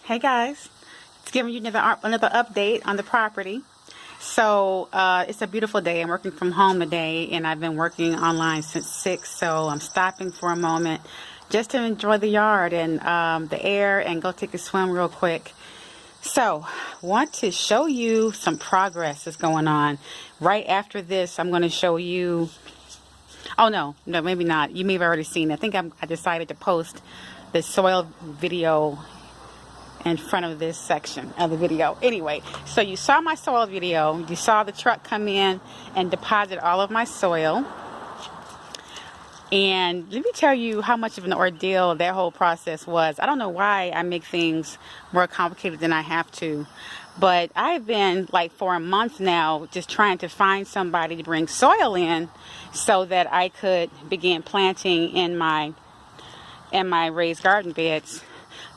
Hey guys, it's giving you another update on the property. So it's a beautiful day. I'm working from home today, and I've been working online since 6. So I'm stopping for a moment just to enjoy the yard and the air, and go take a swim real quick. So want to show you some progress that's going on. Right after this, I'm going to show you. Oh no, maybe not. You may have already seen it. I think I decided to post the soil video in front of this section of the video. Anyway, so you saw my soil video. You saw the truck come in and deposit all of my soil. And let me tell you how much of an ordeal that whole process was. I don't know why I make things more complicated than I have to. But I've been, like, for a month now, just trying to find somebody to bring soil in so that I could begin planting in my raised garden beds.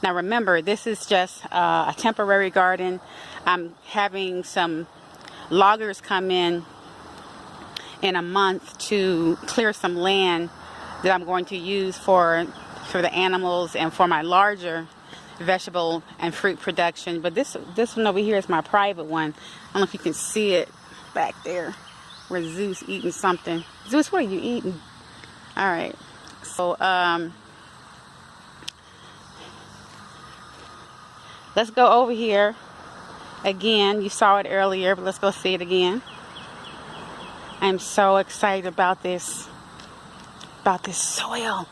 Now remember, this is just a temporary garden. I'm having some loggers come in a month to clear some land that I'm going to use for the animals and for my larger vegetable and fruit production. But this one over here is my private one. I don't know if you can see it back there where Zeus eating something. Zeus, what are you eating? All right. So let's go over here again. You saw it earlier, but let's go see it again. I'm so excited about this soil.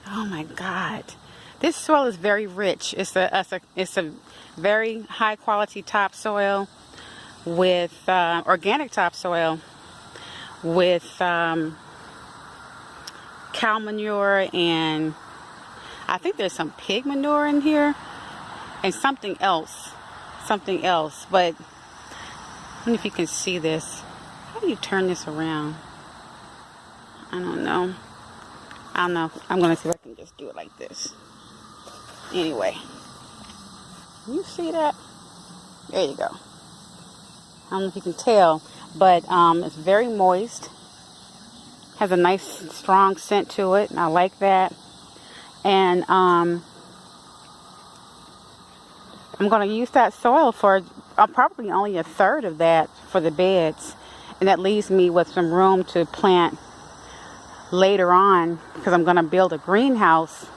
Oh my God. This soil is very rich. It's a very high quality topsoil with organic topsoil with cow manure, and I think there's some pig manure in here. And something else, but I don't know if you can see this. How do you turn this around? I don't know. I'm going to see if I can just do it like this. Anyway, you see that? There you go. I don't know if you can tell, but it's very moist. Has a nice strong scent to it, and I like that. And I'm going to use that soil for probably only a third of that for the beds. And that leaves me with some room to plant later on, because I'm going to build a greenhouse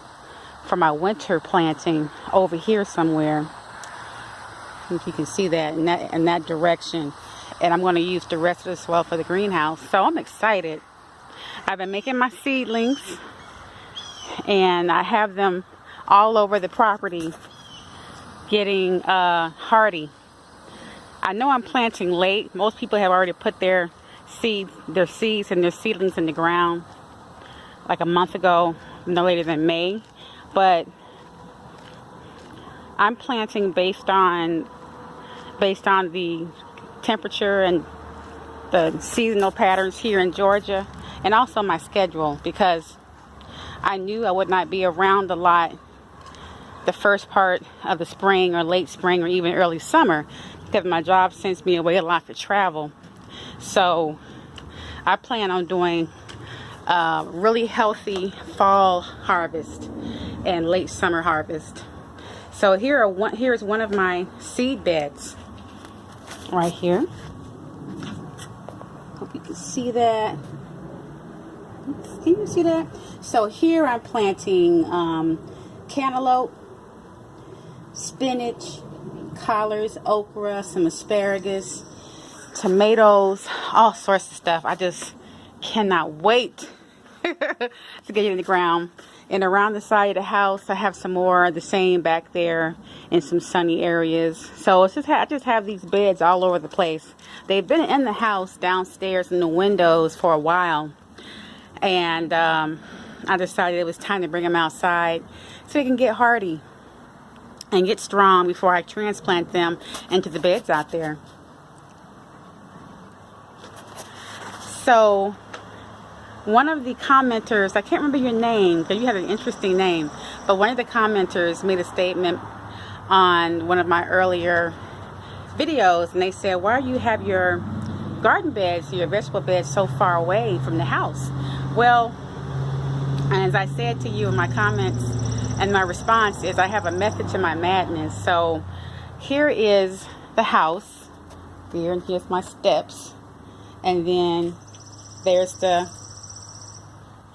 for my winter planting over here somewhere. If you can see that in that direction. And I'm going to use the rest of the soil for the greenhouse. So I'm excited. I've been making my seedlings, and I have them all over the property getting hardy. I know I'm planting late. Most people have already put their seeds and their seedlings in the ground like a month ago, no later than May. But I'm planting based on the temperature and the seasonal patterns here in Georgia, and also my schedule, because I knew I would not be around a lot the first part of the spring or late spring or even early summer, because my job sends me away a lot for travel. So I plan on doing really healthy fall harvest and late summer harvest. So here's one of my seed beds right here. Hope you can see that. Can you see that? So here I'm planting cantaloupe, spinach, collards, okra, some asparagus, tomatoes, all sorts of stuff. I just cannot wait to get it in the ground. And around the side of the house, I have some more of the same back there in some sunny areas. So it's I just have these beds all over the place. They've been in the house downstairs in the windows for a while. And I decided it was time to bring them outside so they can get hardy and get strong before I transplant them into the beds out there. So one of the commenters, I can't remember your name because you have an interesting name, but one of the commenters made a statement on one of my earlier videos, and they said, why do you have your garden beds, your vegetable beds, so far away from the house? Well, as I said to you in my comments And my response is I have a method to my madness. So here is the house. Here, and here's my steps. And then there's the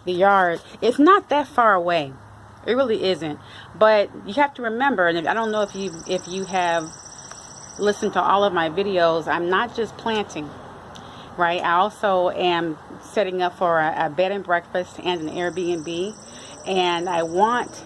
yard. It's not that far away. It really isn't. But you have to remember, and I don't know if you have listened to all of my videos, I'm not just planting, right? I also am setting up for a bed and breakfast and an Airbnb. And I want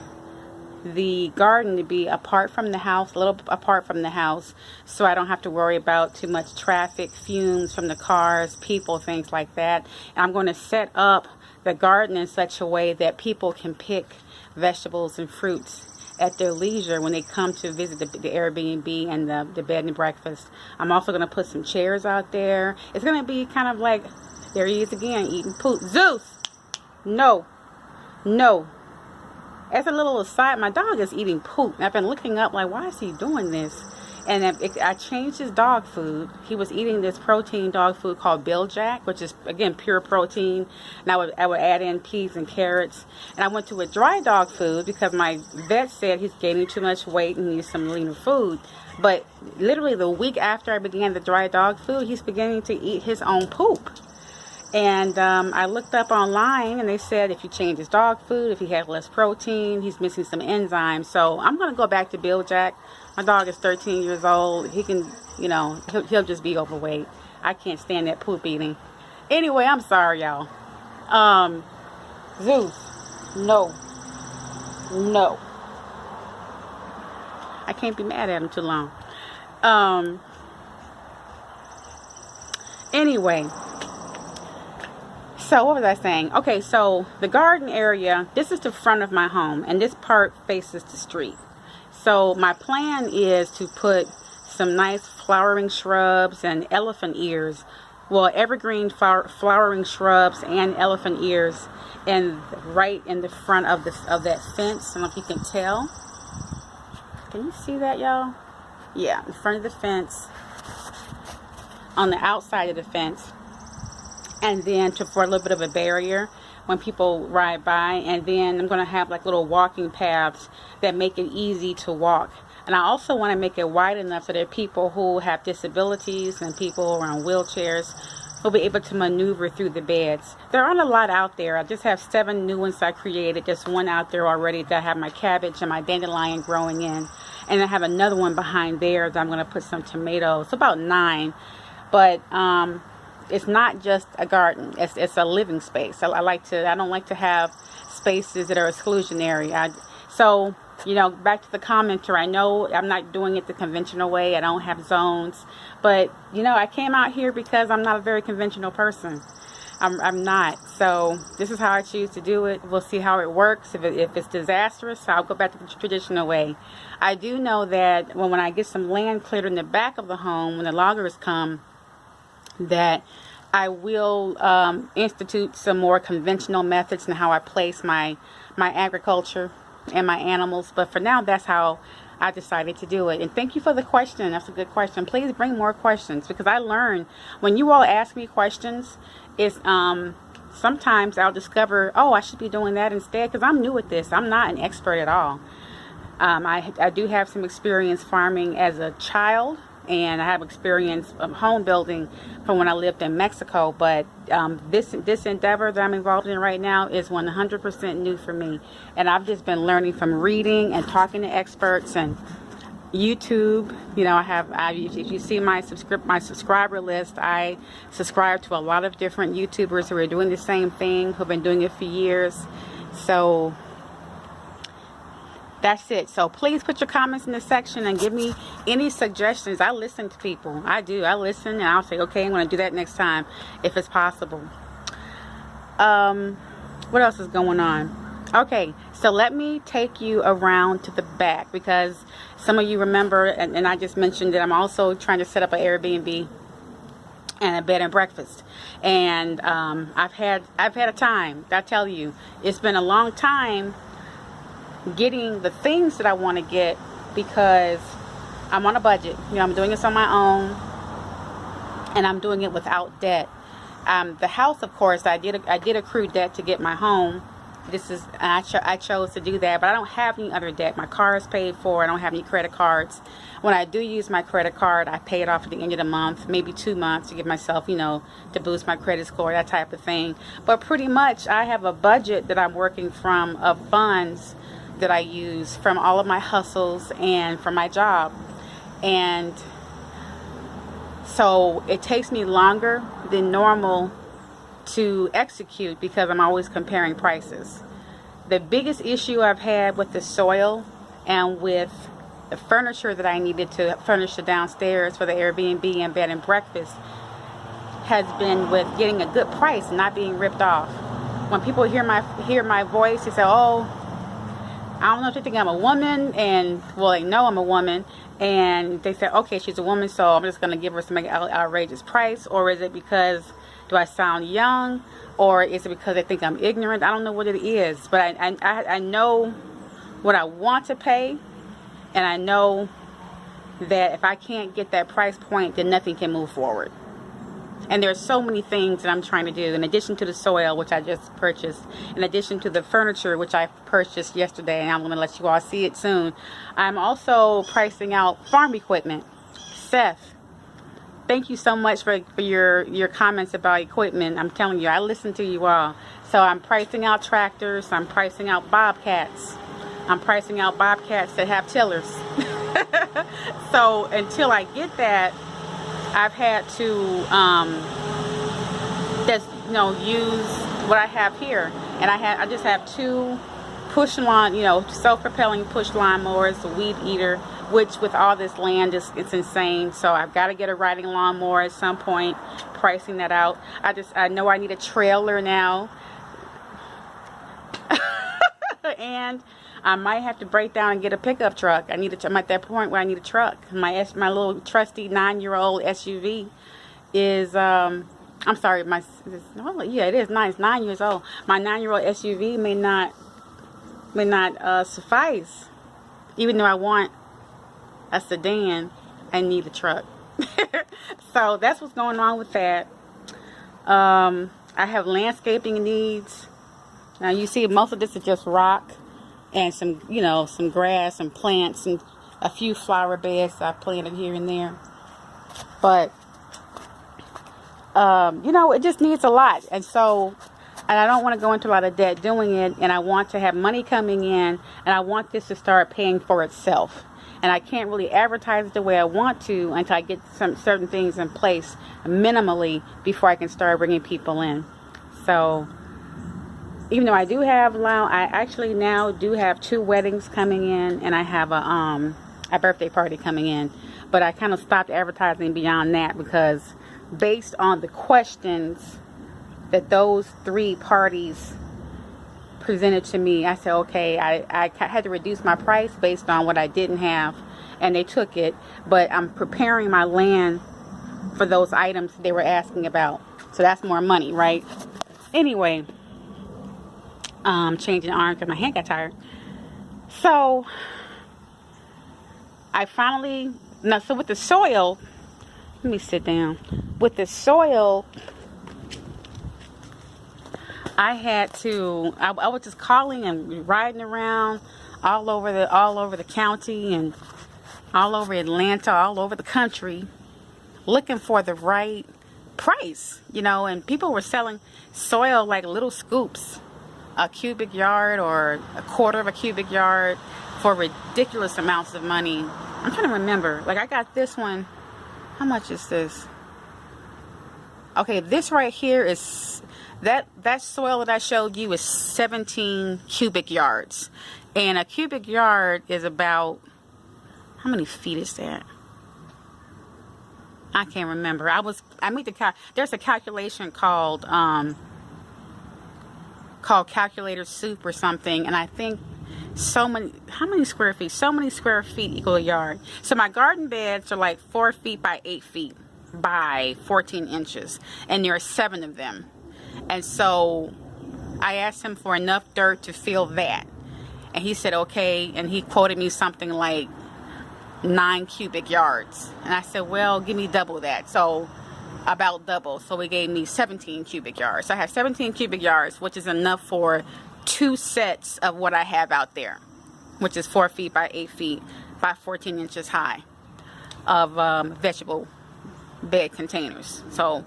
the garden to be apart from the house, a little apart from the house, so I don't have to worry about too much traffic, fumes from the cars, people, things like that. And I'm going to set up the garden in such a way that people can pick vegetables and fruits at their leisure when they come to visit the Airbnb and the bed and breakfast. I'm also going to put some chairs out there. It's going to be kind of like, there he is again, eating poop. Zeus! No. No. As a little aside, my dog is eating poop. I've been looking up like, why is he doing this? And I changed his dog food. He was eating this protein dog food called Bil-Jac, which is, again, pure protein. And I would add in peas and carrots. And I went to a dry dog food because my vet said he's gaining too much weight and needs some leaner food. But literally the week after I began the dry dog food, he's beginning to eat his own poop. And I looked up online, and they said if you change his dog food, if he has less protein, he's missing some enzymes. So I'm going to go back to Bil-Jac. My dog is 13 years old. He can, he'll just be overweight. I can't stand that poop eating. Anyway, I'm sorry, y'all. Zeus, no. No. I can't be mad at him too long. Anyway. So what was I saying? Okay, so the garden area, this is the front of my home, and this part faces the street. So my plan is to put some nice flowering shrubs and elephant ears, well, evergreen flowering shrubs and elephant ears, and right in the front of that fence. I don't know if you can tell. Can you see that, y'all? Yeah, in front of the fence, on the outside of the fence. And then for a little bit of a barrier when people ride by. And then I'm going to have like little walking paths that make it easy to walk. And I also want to make it wide enough so that people who have disabilities and people who are on wheelchairs will be able to maneuver through the beds. There aren't a lot out there. I just have 7 new ones I created. Just one out there already that I have my cabbage and my dandelion growing in. And I have another one behind there that I'm going to put some tomatoes. It's about 9. But it's not just a garden. It's a living space. I don't like to have spaces that are exclusionary. So, back to the commenter, I know I'm not doing it the conventional way. I don't have zones. But, I came out here because I'm not a very conventional person. I'm not. So this is how I choose to do it. We'll see how it works. If it's disastrous, I'll go back to the traditional way. I do know that when I get some land cleared in the back of the home, when the loggers come, that I will institute some more conventional methods in how I place my agriculture and my animals. But for now, that's how I decided to do it. And thank you for the question. That's a good question. Please bring more questions, because I learn when you all ask me questions, it's sometimes I'll discover, oh, I should be doing that instead, because I'm new at this. I'm not an expert at all. I do have some experience farming as a child, and I have experience of home building from when I lived in Mexico. But this endeavor that I'm involved in right now is 100% new for me. And I've just been learning from reading and talking to experts and YouTube. If you see my subscriber list, I subscribe to a lot of different YouTubers who are doing the same thing, who've been doing it for years. So that's it. So please put your comments in the section and give me any suggestions. I listen to people. I do. I listen, and I'll say, okay, I'm going to do that next time if it's possible. What else is going on? Okay, so let me take you around to the back, because some of you remember, and I just mentioned that I'm also trying to set up an Airbnb and a bed and breakfast. And I've had a time. I tell you, it's been a long time getting the things that I want to get, because I'm on a budget. I'm doing this on my own, and I'm doing it without debt. The house, of course, I did accrue debt to get my home, I chose to do that, but I don't have any other debt. My car is paid for. I don't have any credit cards. When I do use my credit card, I pay it off at the end of the month, maybe 2 months, to give myself, to boost my credit score, that type of thing. But pretty much I have a budget that I'm working from of funds that I use from all of my hustles and from my job. And so it takes me longer than normal to execute because I'm always comparing prices. The biggest issue I've had with the soil and with the furniture that I needed to furnish the downstairs for the Airbnb and bed and breakfast has been with getting a good price and not being ripped off. When people hear my voice, they say, "Oh, I don't know if they think I'm a woman," and well, they know I'm a woman, and they say, "Okay, she's a woman, so I'm just going to give her some outrageous price," or is it because do I sound young, or is it because they think I'm ignorant? I don't know what it is, but I know what I want to pay, and I know that if I can't get that price point, then nothing can move forward. And there's so many things that I'm trying to do, in addition to the soil, which I just purchased, in addition to the furniture, which I purchased yesterday, and I'm going to let you all see it soon. I'm also pricing out farm equipment. Seth, thank you so much for your comments about equipment. I'm telling you, I listen to you all. So I'm pricing out tractors. I'm pricing out bobcats. I'm pricing out bobcats that have tillers. So until I get that, I've had to just use what I have here, and I just have 2 push lawn, self-propelling push lawn mowers, a weed eater, which with all this land it's insane. So I've got to get a riding lawnmower at some point, pricing that out. I know I need a trailer now. And I might have to break down and get a pickup truck. I'm at that point where I need a truck. My little trusty 9-year-old SUV is it is nice. It's 9 years old. My 9-year-old SUV may not suffice. Even though I want a sedan, I need a truck. So that's what's going on with that. I have landscaping needs. Now you see, most of this is just rock and some grass and plants and a few flower beds I planted here and there. But it just needs a lot. And I don't want to go into a lot of debt doing it, and I want to have money coming in, and I want this to start paying for itself. And I can't really advertise it the way I want to until I get some certain things in place minimally before I can start bringing people in. So even though I actually now do have 2 weddings coming in, and I have a birthday party coming in. But I kind of stopped advertising beyond that because based on the questions that those 3 parties presented to me, I said, okay, I had to reduce my price based on what I didn't have, and they took it. But I'm preparing my land for those items they were asking about. So that's more money, right? Anyway, changing arms because my hand got tired. So so with the soil, let me sit down. With the soil, I was just calling and riding around all over the county and all over Atlanta, all over the country, looking for the right price, and people were selling soil like little scoops, a cubic yard or a quarter of a cubic yard for ridiculous amounts of money. I'm trying to remember. Like, I got this one. How much is this? Okay, this right here is that soil that I showed you is 17 cubic yards. And a cubic yard is about, how many feet is that? I can't remember. There's a calculation called calculator soup or something, and I think how many square feet? So many square feet equal a yard. So my garden beds are like 4 feet by 8 feet by 14 inches, and there are 7 of them. And so I asked him for enough dirt to fill that, and he said okay, and he quoted me something like 9 cubic yards, and I said, well, give me double that. So about double. So he gave me 17 cubic yards. So I have 17 cubic yards, which is enough for 2 sets of what I have out there, which is 4 feet by 8 feet by 14 inches high of vegetable bed containers. So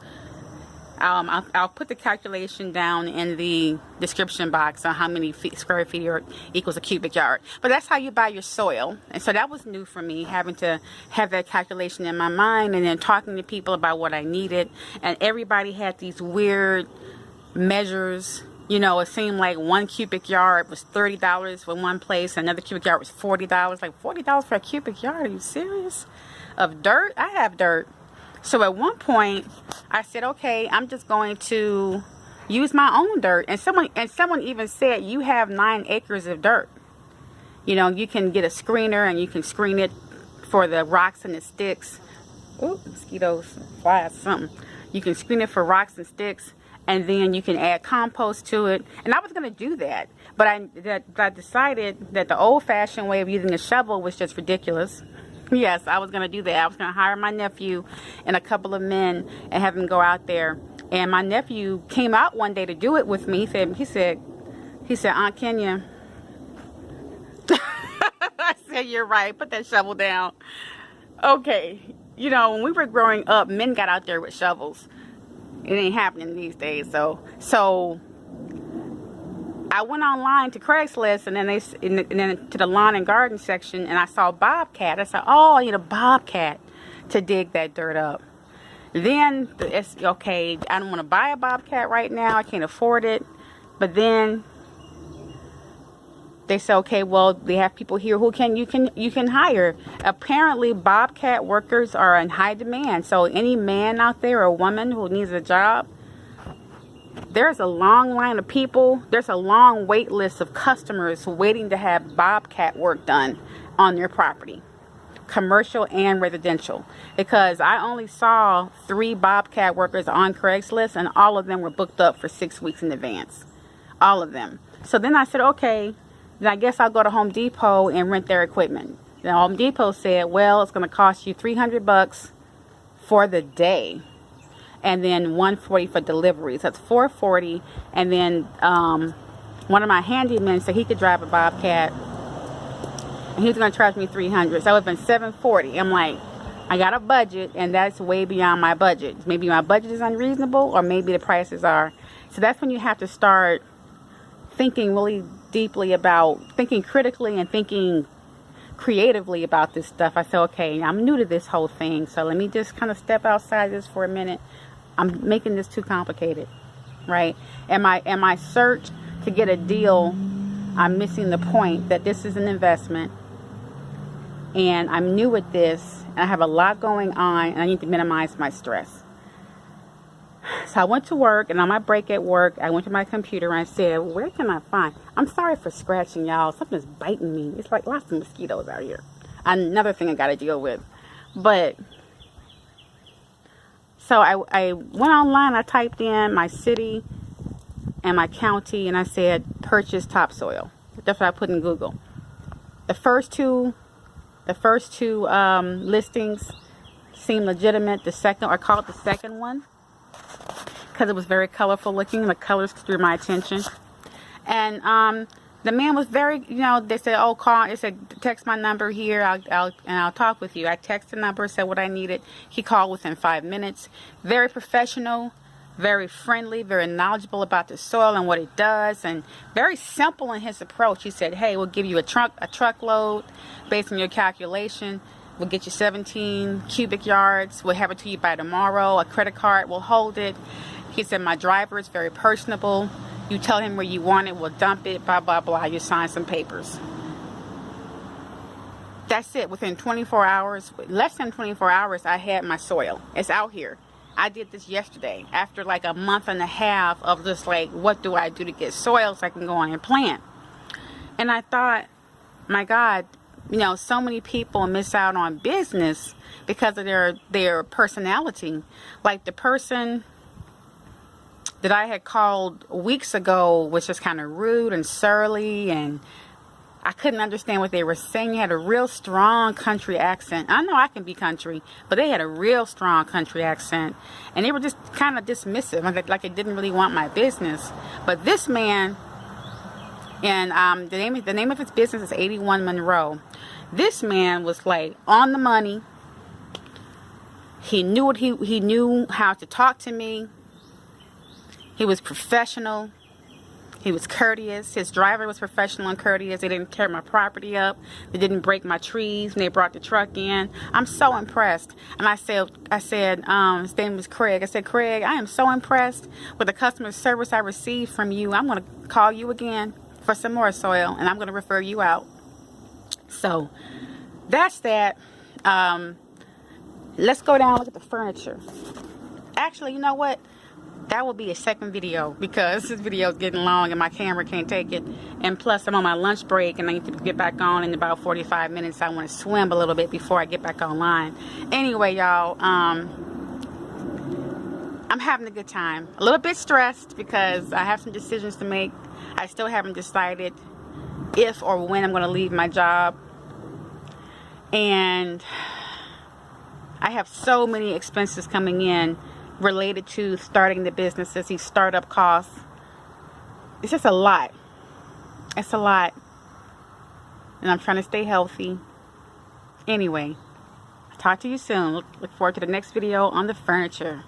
I'll put the calculation down in the description box on how many square feet equals a cubic yard. But that's how you buy your soil. And so that was new for me, having to have that calculation in my mind and then talking to people about what I needed. And everybody had these weird measures. You know, it seemed like 1 cubic yard was $30 for one place, another cubic yard was $40. Like, $40 for a cubic yard? Are you serious? Of dirt? I have dirt. So at one point, I said, okay, I'm just going to use my own dirt. And someone even said, you have 9 acres of dirt. You know, you can get a screener and you can screen it for the rocks and the sticks. Ooh, mosquitoes, flies, something. You can screen it for rocks and sticks, and then you can add compost to it. And I was going to do that, but I decided that the old-fashioned way of using a shovel was just ridiculous. Yes, I was going to do that. I was going to hire my nephew and a couple of men and have them go out there. And my nephew came out one day to do it with me. He said, Aunt Kenya, I said, you're right. Put that shovel down. Okay. You know, when we were growing up, men got out there with shovels. It ain't happening these days. So I went online to Craigslist and then to the lawn and garden section, and I saw Bobcat. I said, oh, I need a Bobcat to dig that dirt up. Then it's okay, I don't want to buy a Bobcat right now. I can't afford it. But then they say, okay, well, they have people here who you can hire. Apparently, Bobcat workers are in high demand. So any man out there or woman who needs a job, there's a long line of people. There's a long wait list of customers waiting to have Bobcat work done on their property, commercial and residential. Because I only saw 3 Bobcat workers on Craigslist, and all of them were booked up for 6 weeks in advance. All of them. So then I said, okay, then I guess I'll go to Home Depot and rent their equipment. Then Home Depot said, well, it's going to cost you $300 for the day. And then $140 for deliveries. That's $440. And then one of my handymen said he could drive a Bobcat, and he was going to charge me $300. So it would have been $740. I'm like, I got a budget, and that's way beyond my budget. Maybe my budget is unreasonable, or maybe the prices are. So that's when you have to start thinking really deeply about, thinking critically and thinking creatively about this stuff. I said, okay, I'm new to this whole thing, so let me just kind of step outside this for a minute. I'm making this too complicated, right? And my search to get a deal, I'm missing the point that this is an investment, and I'm new at this, and I have a lot going on, and I need to minimize my stress. So I went to work, and on my break at work, I went to my computer and I said, where can I find? I'm sorry for scratching, y'all. Something's biting me. It's like lots of mosquitoes out here. Another thing I got to deal with. But so I went online, I typed in my city and my county, and I said, purchase topsoil. That's what I put in Google. The first two listings seemed legitimate. The second, I called the second one because it was very colorful looking. The colors drew my attention. And the man was very, they said, oh, call. It said, text my number here. I'll talk with you. I texted the number, said what I needed. He called within 5 minutes. Very professional, very friendly, very knowledgeable about the soil and what it does, and very simple in his approach. He said, hey, we'll give you a truckload based on your calculation. We'll get you 17 cubic yards. We'll have it to you by tomorrow. A credit card will hold it. He said, my driver is very personable. You tell him where you want it, we'll dump it, blah, blah, blah. You sign some papers. That's it. Within 24 hours, less than 24 hours, I had my soil. It's out here. I did this yesterday after like a month and a half of just like, what do I do to get soil so I can go on and plant? And I thought, my God, so many people miss out on business because of their personality. Like the person that I had called weeks ago was just kind of rude and surly, and I couldn't understand what they were saying. He had a real strong country accent. I know I can be country, but they had a real strong country accent, and they were just kind of dismissive, like they didn't really want my business. But this man And the name of his business is 81 Monroe. This man was like on the money. He knew he knew how to talk to me. He was professional. He was courteous. His driver was professional and courteous. They didn't tear my property up. They didn't break my trees when they brought the truck in. I'm so impressed. And I said, his name was Craig. I said, Craig, I am so impressed with the customer service I received from you. I'm going to call you again for some more soil, and I'm going to refer you out. So that's that. Let's go down and look at the furniture. Actually, you know what? That will be a second video because this video is getting long and my camera can't take it. And plus, I'm on my lunch break and I need to get back on in about 45 minutes. I want to swim a little bit before I get back online. Anyway, y'all, I'm having a good time. A little bit stressed because I have some decisions to make. I still haven't decided if or when I'm going to leave my job. And I have so many expenses coming in related to starting the businesses, these startup costs. It's just a lot. It's a lot. And I'm trying to stay healthy. Anyway, I'll talk to you soon. Look forward to the next video on the furniture.